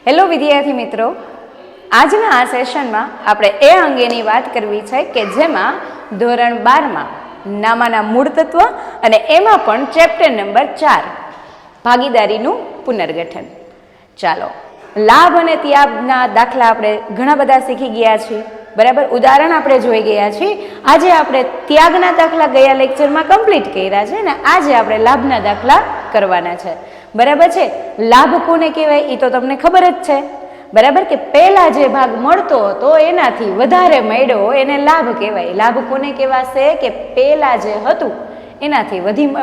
Hello વિદ્યાર્થી મિત્રો, આજના આ સેશનમાં આપણે એ અંગેની વાત કરવી છે કે જેમાં ધોરણ 12માં નામાના મૂળ તત્વ અને એમાં પણ ચેપ્ટર નંબર 4 ભાગીદારીનું પુનર્ગઠન. ચાલો, લાભ અને ત્યાગના દાખલા આપણે ઘણા બધા શીખી ગયા છીએ, બરાબર. ઉદાહરણ આપણે જોઈ ગયા છીએ. આજે આપણે ત્યાગના દાખલા ગયા લેક્ચરમાં કમ્પ્લીટ કર્યા છે ને આજે આપણે લાભના દાખલા કરવાના છે, બરાબર છે. લાભ કોને કહેવાય એ તો તમને ખબર જ છે, બરાબર, કે પહેલા જે ભાગ મળતો હતો એનાથી વધારે મળ્યો એને લાભ કહેવાય. લાભ કોને કહેવાશે કે પહેલા જે હતું એનાથી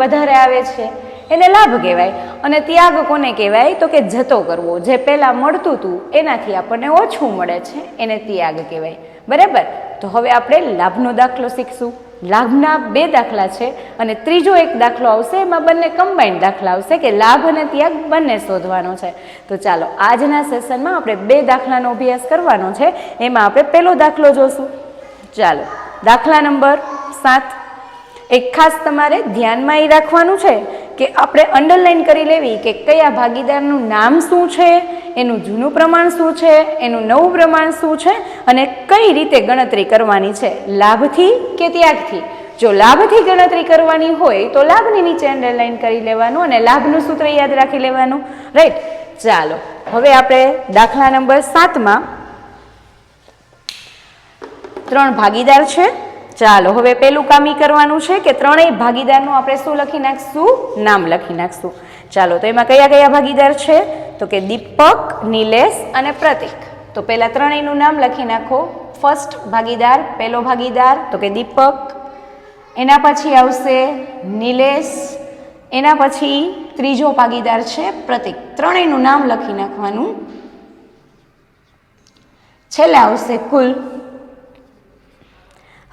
વધારે આવે છે એને લાભ કહેવાય. અને ત્યાગ કોને કહેવાય તો કે જતો કરવો, જે પહેલા મળતું હતું એનાથી આપણને ઓછું મળે છે એને ત્યાગ કહેવાય, બરાબર. તો હવે આપણે લાભનો દાખલો શીખશું. લાભના 2 દાખલા છે અને ત્રીજો એક દાખલો આવશે, એમાં બંને કમ્બાઈન્ડ દાખલા આવશે કે લાભ અને ત્યાગ બંને શોધવાનો છે. તો ચાલો, આજના સેશનમાં આપણે 2 દાખલાનો અભ્યાસ કરવાનો છે. એમાં આપણે પહેલો દાખલો જોશું. ચાલો, દાખલા નંબર 7. એક ખાસ તમારે ધ્યાનમાં એ રાખવાનું છે કે આપણે અંડરલાઈન કરી લેવી કે કયા ભાગીદારનું નામ શું છે, એનું જૂનું પ્રમાણ શું છે, એનું નવું પ્રમાણ શું છે અને કઈ રીતે ગણતરી કરવાની છે, લાભથી કે ત્યાગથી. જો લાભથી ગણતરી કરવાની હોય તો લાભની નીચે અંડરલાઈન કરી લેવાનું અને લાભનું સૂત્ર યાદ રાખી લેવાનું, રાઈટ. ચાલો, હવે આપણે દાખલા નંબર 7માં 3 ભાગીદાર છે. ચાલો, હવે પેલું કામ ઈ કરવાનું છે કે ત્રણેય ભાગીદારનું આપણે શું લખી નાખશું, નામ લખી નાખશું. ચાલો, તો એમાં કયા કયા ભાગીદાર છે તો કે દીપક, નિલેશ અને પ્રતિક. તો પહેલા ત્રણેયનું નામ લખી નાખો. ફર્સ્ટ ભાગીદાર, પહેલો ભાગીદાર તો કે દીપક, એના પછી આવશે નિલેશ, એના પછી ત્રીજો ભાગીદાર છે પ્રતિક. ત્રણેયનું નામ લખી નાખવાનું. છેલ્લે આવશે કુલ.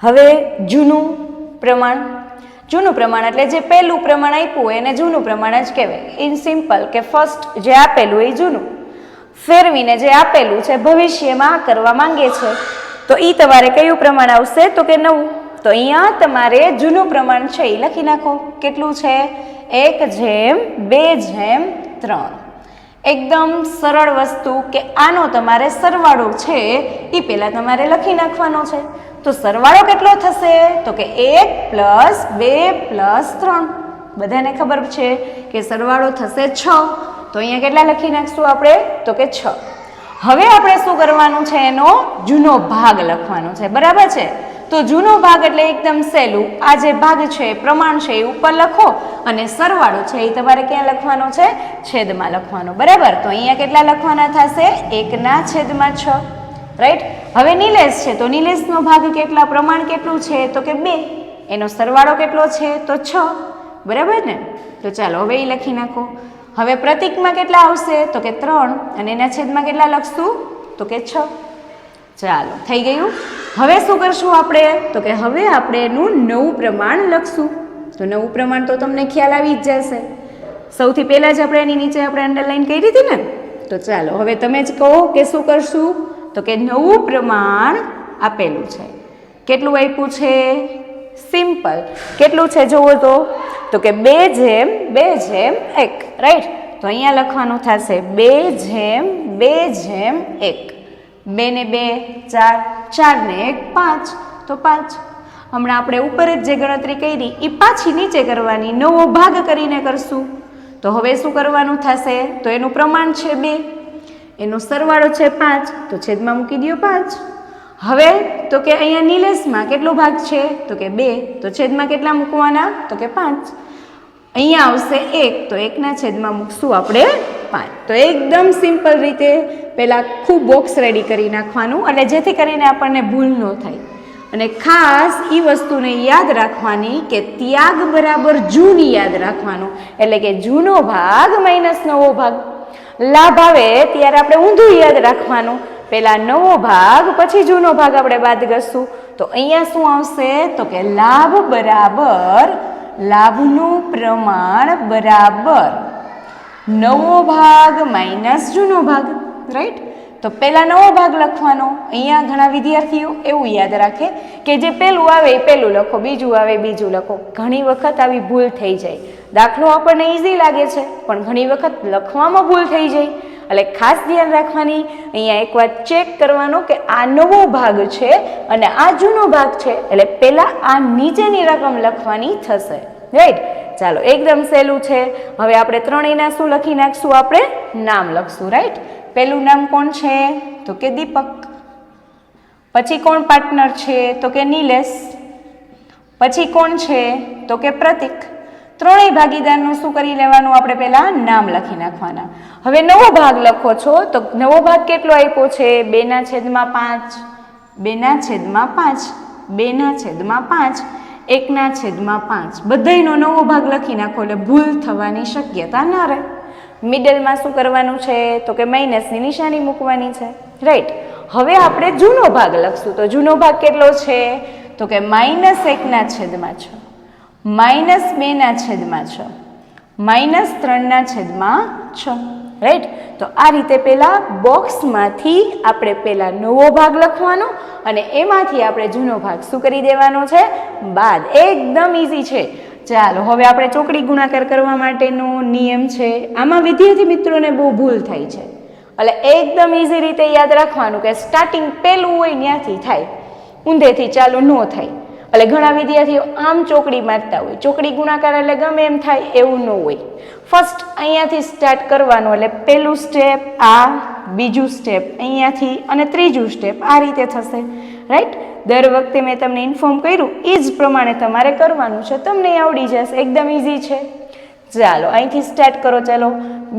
હવે જૂનું પ્રમાણ. જૂનું પ્રમાણ એટલે જે પહેલું પ્રમાણ આપ્યું હોય એને જૂનું પ્રમાણ જ કહેવાય. ઇન સિમ્પલ કે ફર્સ્ટ જે આપેલું એ જૂનું, ફેરવીને જે આપેલું છે ભવિષ્યમાં આ કરવા માંગે છે તો એ તમારે કયું પ્રમાણ આવશે તો કે નવું. તો અહીંયા તમારે જૂનું પ્રમાણ છે એ લખી નાખો. કેટલું છે? 1/2/3. એકદમ સરળ વસ્તુ કે આનો તમારે સરવાળો છે એ પહેલાં તમારે લખી નાખવાનો છે. તો સરવાળો કેટલો થશે તો કે 1 + 2 + 3. બધાને ખબર છે કે સરવાળો થશે 6. તો અહીંયા કેટલા લખી નાખશું આપણે તો કે 6. હવે આપણે શું કરવાનું છે, એનો જૂનો ભાગ લખવાનો છે, બરાબર છે. તો જૂનો ભાગ એટલે એકદમ સહેલું. આ જે ભાગ છે પ્રમાણ છે એ ઉપર લખો અને સરવાળો છે એ તમારે ક્યાં લખવાનો છે? છેદમાં લખવાનો, બરાબર. તો અહીંયા કેટલા લખવાના થશે? 1/6, રાઈટ. હવે નિલેશ છે તો નિલેશનો ભાગ કેટલા, પ્રમાણ કેટલું છે તો કે 2, એનો સરવાળો કેટલો છે તો 6, બરાબર ને. તો ચાલો હવે એ લખી નાખો. હવે પ્રતિકમાં કેટલા આવશે તો કે 3 અને એના છેદમાં કેટલા લખશું તો કે 6. ચાલો, થઈ ગયું. હવે શું કરશું આપણે તો કે હવે આપણે એનું નવું પ્રમાણ લખશું. તો નવું પ્રમાણ તો તમને ખ્યાલ આવી જ જશે. સૌથી પહેલાં જ આપણે એની નીચે આપણે અંડરલાઈન કરી હતી ને. તો ચાલો હવે તમે જ કહો કે શું કરશું તો કે નવું પ્રમાણ આપેલું છે. કેટલું આપ્યું છે? સિમ્પલ. કેટલું છે જોવો તો કે 2/2/1, રાઈટ. તો અહીંયા લખવાનું થશે 2/2/1. 2 ને 2 4, 4 ને 1 5, તો 5. હમણાં આપણે ઉપર જ જે ગણતરી કરી એ પાછી નીચે કરવાની, નવો ભાગ કરીને કરશું. તો હવે શું કરવાનું થશે તો એનું પ્રમાણ છે 2, એનો સરવાળો છે 5, તો છેદમાં મૂકી દો 5. હવે તો કે અહીંયા નિલેશમાં કેટલો ભાગ છે તો કે 2, તો છેદમાં કેટલા મૂકવાના તો કે 5. અહીંયા આવશે 1, તો 1ના છેદમાં મૂકશું આપણે 5. તો એકદમ સિમ્પલ રીતે પહેલાં ખૂબ બોક્સ રેડી કરી નાખવાનું એટલે જેથી કરીને આપણને ભૂલ ન થાય. અને ખાસ એ વસ્તુને યાદ રાખવાની કે ત્યાગ બરાબર જૂની યાદ રાખવાનું, એટલે કે જૂનો ભાગ માઇનસ નવો ભાગ. લાભ આવે ત્યારે આપણે ઊંધું યાદ રાખવાનું, પહેલાં નવો ભાગ પછી જૂનો ભાગ આપણે બાદ કરશું. તો અહીંયા શું આવશે તો કે લાભ બરાબર લાભનું પ્રમાણ બરાબર નવો ભાગ માઇનસ જૂનો ભાગ, રાઈટ. તો પહેલાં નવો ભાગ લખવાનો. અહીંયા ઘણા વિદ્યાર્થીઓ એવું યાદ રાખે કે જે પહેલું આવે એ પહેલું લખો, બીજું આવે બીજું લખો. ઘણી વખત આવી ભૂલ થઈ જાય. દાખલો આપણને ઇઝી લાગે છે પણ ઘણી વખત લખવામાં ભૂલ થઈ જાય એટલે ખાસ ધ્યાન રાખવાની, અહીંયા એક વાત ચેક કરવાનો કે આ નવો ભાગ છે અને આ જૂનો ભાગ છે, એટલે પહેલાં આ નીચેની રકમ લખવાની થશે, રાઈટ. ચાલો એકદમ સહેલું છે. હવે આપણે ત્રણેયના શું લખી નાખશું? આપણે નામ લખશું, રાઈટ. પહેલું નામ કોણ છે? તો કે દીપક. પછી કોણ પાર્ટનર છે? તો કે નિલેશ. પછી કોણ છે? તો કે પ્રતિક. ત્રણેય ભાગીદારનું શું કરી લેવાનું? આપણે પહેલાં નામ લખી નાખવાના. હવે નવો ભાગ લખો છો તો નવો ભાગ કેટલો આપ્યો છે? 2/5, 2/5, 2/5, 1/5. બધાયનો નવો ભાગ લખી નાખો એટલે ભૂલ થવાની શક્યતા ના રહે. મિડલમાં શું કરવાનું છે? તો કે માઇનસની નિશાની મૂકવાની છે, રાઈટ. હવે આપણે જૂનો ભાગ લખશું તો જૂનો ભાગ કેટલો છે? તો કે -1/6, -2/6, -3/6, રાઈટ. તો આ રીતે પહેલા બોક્સમાંથી આપણે પહેલા નવો ભાગ લખવાનો અને એમાંથી આપણે જૂનો ભાગ શું કરી દેવાનો છે? બાદ. એકદમ ઈઝી છે. ચાલો હવે આપણે ચોકડી ગુણાકાર કરવા માટેનો નિયમ છે. આમાં વિદ્યાર્થી મિત્રોને બહુ ભૂલ થાય છે, એટલે એકદમ ઈઝી રીતે યાદ રાખવાનું કે સ્ટાર્ટિંગ પહેલું હોય ત્યાંથી થાય, ઊંધેથી ચાલુ ન થાય. એટલે ઘણા વિદ્યાર્થીઓ આમ ચોકડી મારતા હોય, ચોકડી ગુણાકાર એટલે ગમે એમ થાય એવું ન હોય. ફર્સ્ટ અહીંયાથી સ્ટાર્ટ કરવાનું, એટલે પહેલું સ્ટેપ આ, બીજું સ્ટેપ અહીંયાથી અને ત્રીજું સ્ટેપ આ રીતે થશે, રાઈટ. દર વખતે મેં તમને ઇન્ફોર્મ કર્યું એ જ પ્રમાણે તમારે કરવાનું છે, તમને આવડી જશે, એકદમ ઇઝી છે. ચાલો અહીંથી સ્ટાર્ટ કરો. ચાલો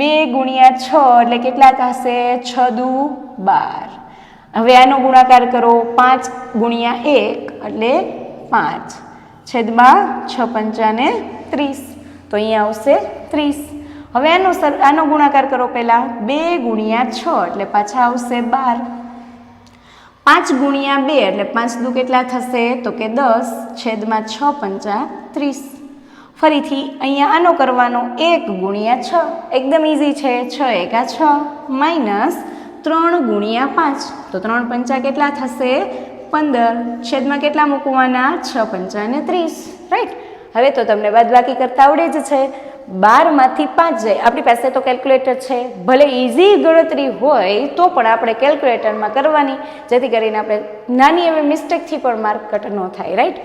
2 × 6 એટલે કેટલા થશે? 6 દુ 12. હવે આનો ગુણાકાર કરો. 5 × 1 એટલે 5, છેદમાં 6×5 = 30, તો અહીંયા આવશે 30. હવે આનો ગુણાકાર કરો. પહેલા 2 × 6 એટલે પાછા આવશે 12. 5 × 2 એટલે 5 દુ કેટલા થશે? તો કે 10, છેદમાં 6×5 = 30. ફરીથી અહીંયા આનો કરવાનો 1 × 6, એકદમ ઇઝી છે. 6 × 6 માઇનસ 3 × 5, તો 3×5 કેટલા થશે? 15, છેદમાં કેટલા મૂકવાના? 6×5 = 30, રાઈટ. હવે તો તમને બાદબાકી કરતા આવડે જ છે. 12માંથી 5 જાય. આપણી પાસે તો કેલ્ક્યુલેટર છે, ભલે ઇઝી ગણતરી હોય તો પણ આપણે કેલ્ક્યુલેટરમાં કરવાની, જેથી કરીને આપણે નાની એવી મિસ્ટેકથી પણ માર્ક કટ ન થાય, રાઈટ.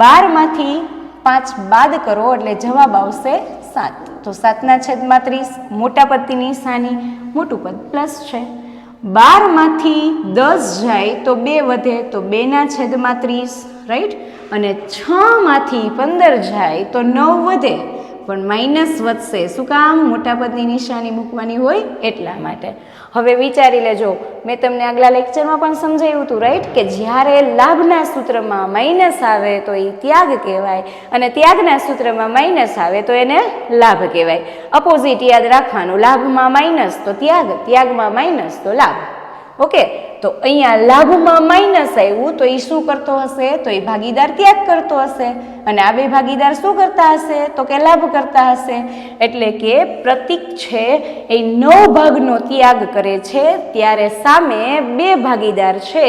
12માંથી 5 બાદ કરો એટલે જવાબ આવશે 7, તો 7/30. મોટા પદની નિશાની, મોટું પદ પ્લસ છે. 12માંથી 10 જાય તો 2 વધે, તો 2/30, રાઈટ. અને 6માંથી 15 જાય તો 9 વધે, પણ માઇનસ વધશે. શું કામ? મોટા પદની નિશાની મૂકવાની હોય એટલા માટે. હવે વિચારી લેજો, મેં તમને આગલા લેક્ચરમાં પણ સમજાવ્યું હતું, રાઈટ, કે જ્યારે લાભના સૂત્રમાં માઇનસ આવે તો એ ત્યાગ કહેવાય અને ત્યાગના સૂત્રમાં માઇનસ આવે તો એને લાભ કહેવાય. અપોઝિટ યાદ રાખવાનું, લાભમાં માઇનસ તો ત્યાગ, ત્યાગમાં માઇનસ તો લાભ. ઓકે, તો અહીંયા લાભમાં માઇનસ આવ્યું તો એ શું કરતો હશે? તો એ ભાગીદાર ત્યાગ કરતો હશે અને આ બે ભાગીદાર શું કરતા હશે? તો કે લાભ કરતા હશે. એટલે કે પ્રતિક છે એ 9 ભાગનો ત્યાગ કરે છે, ત્યારે સામે 2 ભાગીદાર છે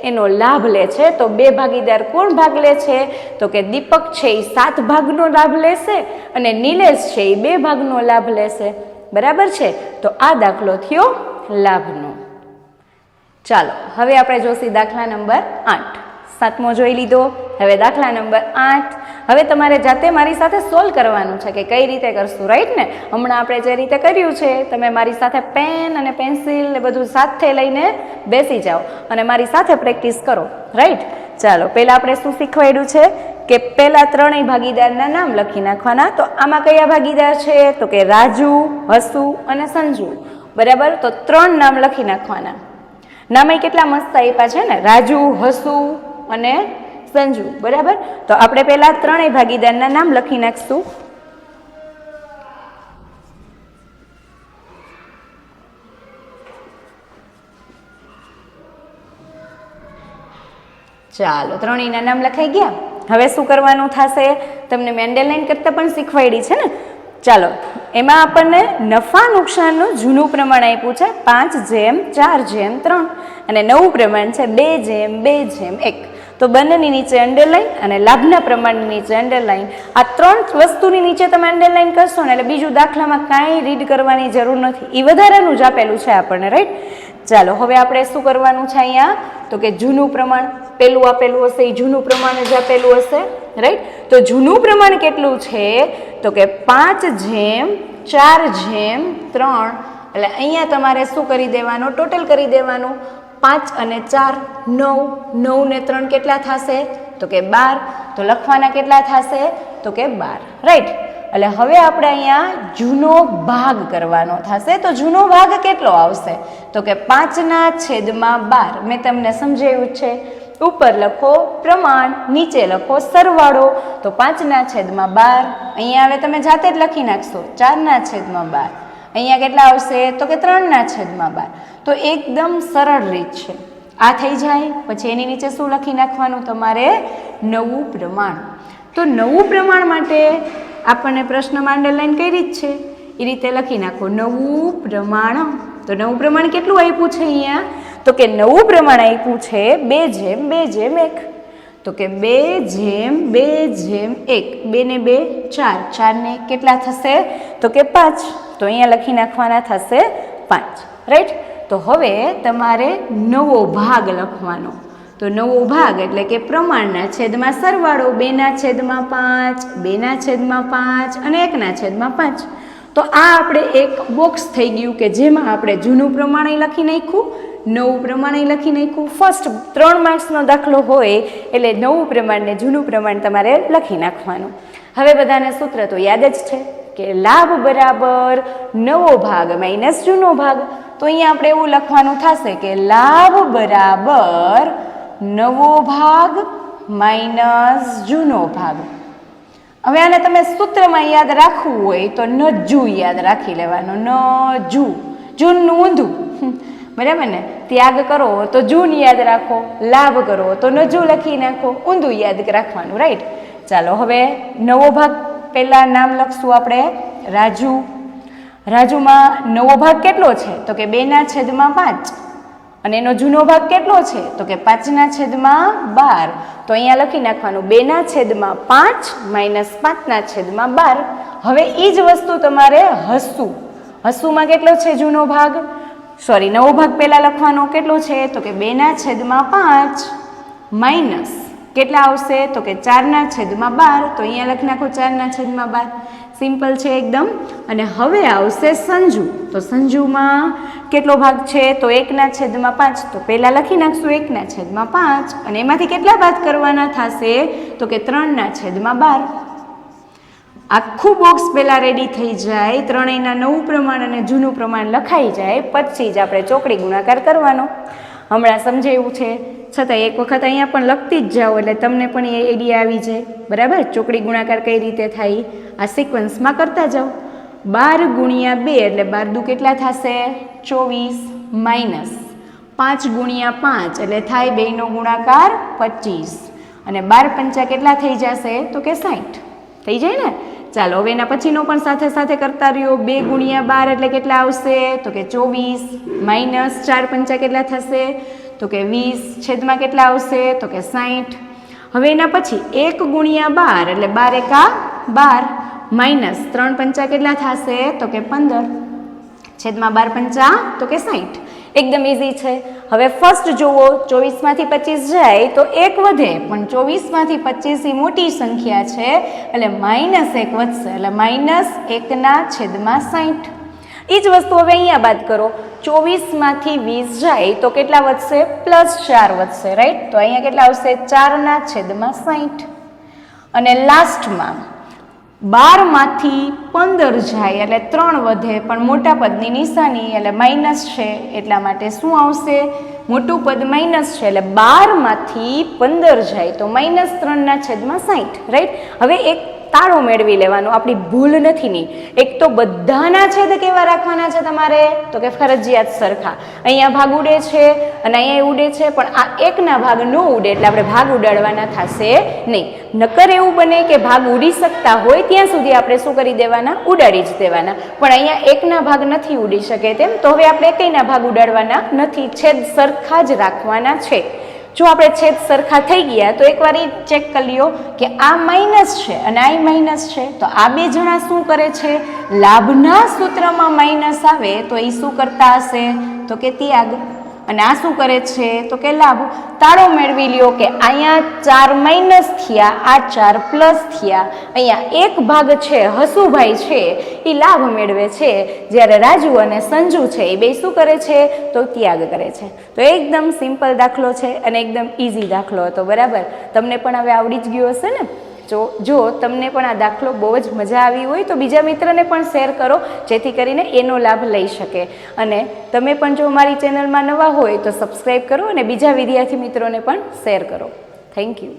એનો લાભ લે છે. તો 2 ભાગીદાર કોણ ભાગ લે છે? તો કે દીપક છે એ 7 ભાગનો લાભ લેશે અને નિલેશ છે એ 2 ભાગનો લાભ લેશે. બરાબર છે? તો આ દાખલો થયો લાભનો. ચાલો હવે આપણે જોઈશું દાખલા નંબર 8. 7મો જોઈ લીધો. હવે દાખલા નંબર 8. હવે તમારે જાતે મારી સાથે સોલ્વ કરવાનું છે કે કઈ રીતે કરશું, રાઈટ ને? હમણાં આપણે જે રીતે કર્યું છે તમે મારી સાથે પેન અને પેન્સિલ ને બધું સાથે લઈને બેસી જાઓ અને મારી સાથે પ્રેક્ટિસ કરો, રાઈટ? ચાલો પહેલાં આપણે શું શીખવાડ્યું છે કે પહેલાં 3 ભાગીદારના નામ લખી નાખવાના. તો આમાં કયા ભાગીદાર છે? તો કે રાજુ, હસુ અને સંજુ. બરાબર? તો 3 નામ લખી નાખવાના. નામે કેટલા મસ્ત આપ્યા છે ને, રાજુ, હસુ અને સંજુ. બરાબર? તો આપણે પહેલા 3 ભાગીદારના નામ લખી નાખશું. ચાલો 3ના નામ લખાઈ ગયા. હવે શું કરવાનું થશે? તમને મેં અંડરલાઈન કરતા પણ શીખવાડી છે ને. ચાલો એમાં આપણને નફા નુકસાનનું જૂનું પ્રમાણ આપ્યું છે 5/4/3 અને નવું પ્રમાણ છે 2/2/1. તો બંનેની નીચે અંડરલાઈન અને લાભના પ્રમાણની નીચે અંડરલાઈન. આ 3 વસ્તુની નીચે તમે અંડરલાઈન કરશો ને એટલે બીજું દાખલામાં કાંઈ રીડ કરવાની જરૂર નથી. એ વધારાનું જ આપેલું છે આપણને, રાઈટ. ચાલો હવે આપણે શું કરવાનું છે અહીંયા, તો કે જૂનું પ્રમાણ પેલું આપેલું હશે એ જૂનું પ્રમાણ જ આપેલું હશે, રાઈટ. તો જૂનું પ્રમાણ કેટલું છે, તો કે 5/4/3. એટલે અહીંયા તમારે શું કરી દેવાનું, ટોટલ કરી દેવાનું. 5 અને 4 9, 9 ને 3 કેટલા થશે, તો કે 12. તો લખવાના કેટલા થશે, તો કે 12, રાઈટ. એટલે હવે આપણે અહીંયા જૂનો ભાગ કરવાનો થશે. તો જૂનો ભાગ કેટલો આવશે, તો કે 5/12. મેં તમને સમજાવ્યું છે. ઉપર લખો પ્રમાણ, નીચે લખો સરવાળો. તો 5/12. અહીંયા હવે તમે જાતે જ લખી નાખશો 4/12. અહીંયા કેટલા આવશે, તો કે 3/12. તો એકદમ સરળ રીત છે. આ થઈ જાય પછી એની નીચે શું લખી નાખવાનું તમારે, નવું પ્રમાણ. તો નવું પ્રમાણ માટે આપણને પ્રશ્નમાં અંડરલાઈન કઈ રીત છે એ રીતે લખી નાખો, નવું પ્રમાણ. તો નવું પ્રમાણ કેટલું આપ્યું છે અહીંયા, તો કે નવું પ્રમાણ આપ્યું છે 2/2/1. તો કે 2/2/1. 2 ને 2 4, 4 ને કેટલા થશે, તો કે 5. તો અહીંયા લખી નાખવાના થશે 5, રાઈટ. તો હવે તમારે નવો ભાગ લખવાનો. તો નવો ભાગ એટલે કે પ્રમાણના છેદમાં સરવાળો 2/5, 2/5 અને 1/5. તો આ આપણે એક બોક્સ થઈ ગયું કે જેમાં આપણે જૂનું પ્રમાણ લખી નાખ્યું, નવું પ્રમાણ લખી નાખ્યું. ફર્સ્ટ 3 માર્ક્સનો દાખલો હોય એટલે નવું પ્રમાણ ને જૂનું પ્રમાણ તમારે લખી નાખવાનું. હવે બધાને સૂત્ર તો યાદ જ છે કે લાભ બરાબર નવો ભાગ માઇનસ જૂનો ભાગ. તો અહીંયા આપણે એવું લખવાનું થશે કે લાભ બરાબર નવો ભાગ માઇનસ જૂનો ભાગ. હવે આને તમે સૂત્રમાં યાદ રાખવું હોય તો નજુ યાદ રાખી લેવાનો. નજુ, જૂનનું ઊંધું, બરાબર ને. ત્યાગ કરો તો જૂન યાદ રાખો, લાભ કરો તો નજુ લખી નાખો, ઊંધું યાદ રાખવાનું, રાઈટ. ચાલો હવે નવો ભાગ પહેલા નામ લખશું આપણે, રાજુ. રાજુમાં નવો ભાગ કેટલો છે, તો કે 2/5. અને એનો જૂનો ભાગ કેટલો છે, તો કે 5/12. તો અહીંયા લખી નાખવાનું 2/5 માઇનસ 5/12. હવે એ જ વસ્તુ તમારે હસુ. હસુમાં કેટલો છે જૂનો ભાગ, સોરી નવો ભાગ પહેલા લખવાનો કેટલો છે, તો કે 2/5 માઇનસ કેટલા આવશે, તો કે 4/12. તો અહીંયા લખી નાખો 4/12. સિમ્પલ છે એકદમ. અને હવે આવશે સંજુ. તો સંજુમાં કેટલો ભાગ છે, તો 1/5. તો પહેલાં લખી નાખશું 1/5 અને એમાંથી કેટલા બાદ કરવાના થશે, તો કે 3/12. આખું બોક્સ પહેલાં રેડી થઈ જાય, ત્રણેયના નવું પ્રમાણ અને જૂનું પ્રમાણ લખાઈ જાય પછી જ આપણે ચોકડી ગુણાકાર કરવાનો. હમણાં સમજાવ્યું છે છતાં એક વખત અહીંયા પણ લખતી જ જાઓ એટલે તમને પણ એ આઈડિયા આવી જાય, બરાબર. ચોકડી ગુણાકાર કઈ રીતે થાય આ સિક્વન્સમાં કરતા જાઓ. 12 × 2 એટલે 12 કેટલા થશે, 24 માઇનસ 5 × 5 એટલે થાય 2નો ગુણાકાર 25 અને 12 × 5 કેટલા થઈ જશે, તો કે 60 થઈ જાય ને. ચાલો હવે એના પછીનો પણ સાથે સાથે કરતા રહ્યો. 2 × 12 એટલે કેટલા આવશે, તો કે 24 માઇનસ 4 × 5 કેટલા થશે, તો કે 20 છેદમાં કેટલા આવશે, તો કે 60. હવે એના પછી 1 × 12 એટલે 12 × 12 માઇનસ 3 × 5 કેટલા થશે, તો કે 15 છેદમાં 12 × 5 તો કે 60. એકદમ ઇઝી છે. હવે ફર્સ્ટ જુઓ 24માંથી 25 જાય તો 1 વધે પણ 24માંથી 25 એ મોટી સંખ્યા છે એટલે -1 વધશે એટલે -1/60. એ જ વસ્તુ હવે અહીંયા બાદ કરો. 24માંથી 20 જાય તો કેટલા વધશે, +4 વધશે, રાઈટ. તો અહીંયા કેટલા આવશે, 4/60. અને લાસ્ટમાં 12માંથી 15 જાય એટલે 3 વધે પણ મોટા પદની નિશાની એટલે માઇનસ છે એટલા માટે શું આવશે, મોટું પદ માઇનસ છે એટલે 12માંથી 15 જાય તો -3/60, રાઈટ. હવે એક તાળો મેળવી લેવાનો, આપણી ભૂલ નથી ની. એક તો બધાના છેદ કેવા રાખવાના છે તમારે, તો કે ફરજિયાત સરખા. અહીંયા ભાગ ઉડે છે અને અહીંયા ઉડે છે પણ આ એકના ભાગ ન ઉડે એટલે આપણે ભાગ ઉડાડવાના થશે નહીં. નકર એવું બને કે ભાગ ઉડી શકતા હોય ત્યાં સુધી આપણે શું કરી દેવાના, ઉડાડી જ દેવાના. પણ અહીંયા એકના ભાગ નથી ઉડી શકે તેમ, તો હવે આપણે એકના ભાગ ઉડાડવાના નથી, છેદ સરખા જ રાખવાના છે. જો આપણે છેદ સરખા થઈ ગયા તો એકવાર એ ચેક કરી લ્યો કે આ માઇનસ છે અને આ માઇનસ છે, તો આ બે જણા શું કરે છે, લાભના સૂત્રમાં માઇનસ આવે તો એ શું કરતા હશે, તો કે ત્યાગ. અને આ શું કરે છે, તો કે લાભ. તાળો મેળવી લ્યો કે અહીંયા 4 માઇનસ થયા, આ 4 પ્લસ થયા. અહીંયા એક ભાગ છે હસુભાઈ છે એ લાભ મેળવે છે, જ્યારે રાજુ અને સંજુ છે એ બે શું કરે છે, તો ત્યાગ કરે છે. તો એકદમ સિમ્પલ દાખલો છે અને એકદમ ઇઝી દાખલો હતો, બરાબર. તમને પણ હવે આવડી જ ગયો હશે ને. જો તમને પણ આ દાખલો બહુ જ મજા આવી હોય તો બીજા મિત્રને પણ શેર કરો, જેથી કરીને એનો લાભ લઈ શકે. અને તમે પણ જો અમારી ચેનલમાં નવા હોય તો સબસ્ક્રાઈબ કરો અને બીજા વિદ્યાર્થી મિત્રોને પણ શેર કરો. Thank you.